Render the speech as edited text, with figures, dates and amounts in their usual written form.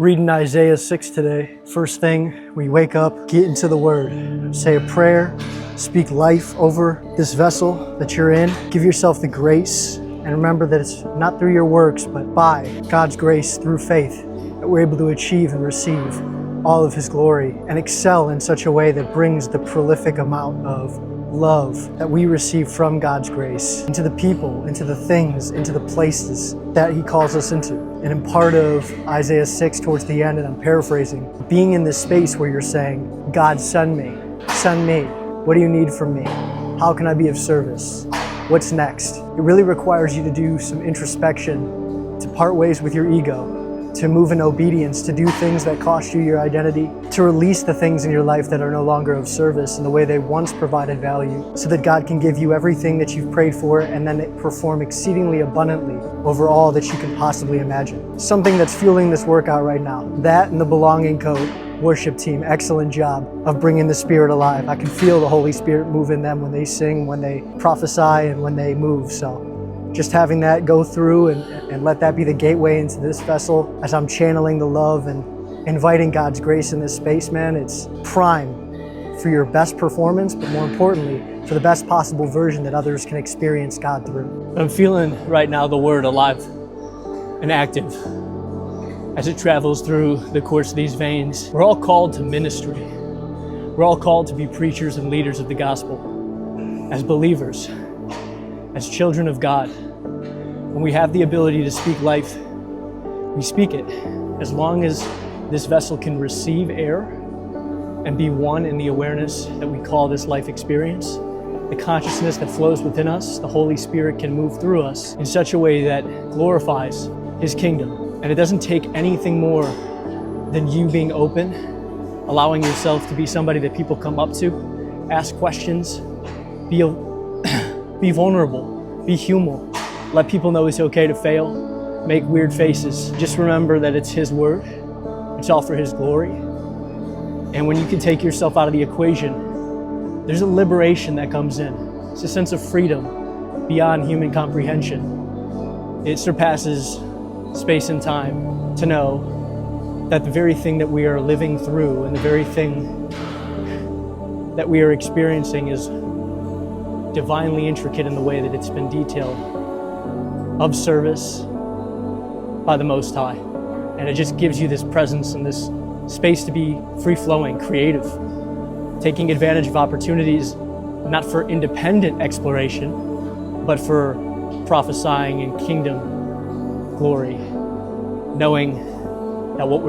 Reading Isaiah 6 today. First thing, we wake up, get into the Word, say a prayer, speak life over this vessel that you're in. Give yourself the grace, and remember that it's not through your works, but by God's grace through faith that we're able to achieve and receive all of His glory and excel in such a way that brings the prolific amount of love that we receive from God's grace into the people, into the things, into the places that He calls us into. And in part of Isaiah 6 towards the end, and I'm paraphrasing, being in this space where you're saying, God, send me. What do you need from me? How can I be of service? What's next? It really requires you to do some introspection, to part ways with your ego, to move in obedience, to do things that cost you your identity, to release the things in your life that are no longer of service in the way they once provided value, so that God can give you everything that you've prayed for and then perform exceedingly abundantly over all that you can possibly imagine. Something that's fueling this workout right now, that and the Belonging Code worship team, excellent job of bringing the Spirit alive. I can feel the Holy Spirit move in them when they sing, when they prophesy, and when they move. So just having that go through and let that be the gateway into this vessel as I'm channeling the love and inviting God's grace in this space, man, it's prime for your best performance, but more importantly, for the best possible version that others can experience God through. I'm feeling right now the Word alive and active as it travels through the course of these veins. We're all called to ministry. We're all called to be preachers and leaders of the gospel as believers, as children of God. When we have the ability to speak life, we speak it. As long as this vessel can receive air and be one in the awareness that we call this life experience, the consciousness that flows within us, the Holy Spirit can move through us in such a way that glorifies His kingdom. And it doesn't take anything more than you being open, allowing yourself to be somebody that people come up to, ask questions, be vulnerable, be human, let people know it's okay to fail, make weird faces. Just remember that it's His word, it's all for His glory. And when you can take yourself out of the equation, there's a liberation that comes in. It's a sense of freedom beyond human comprehension. It surpasses space and time to know that the very thing that we are living through and the very thing that we are experiencing is divinely intricate in the way that it's been detailed, of service by the Most High. And it just gives you this presence and this space to be free-flowing, creative, taking advantage of opportunities, not for independent exploration, but for prophesying in kingdom glory, knowing that what we're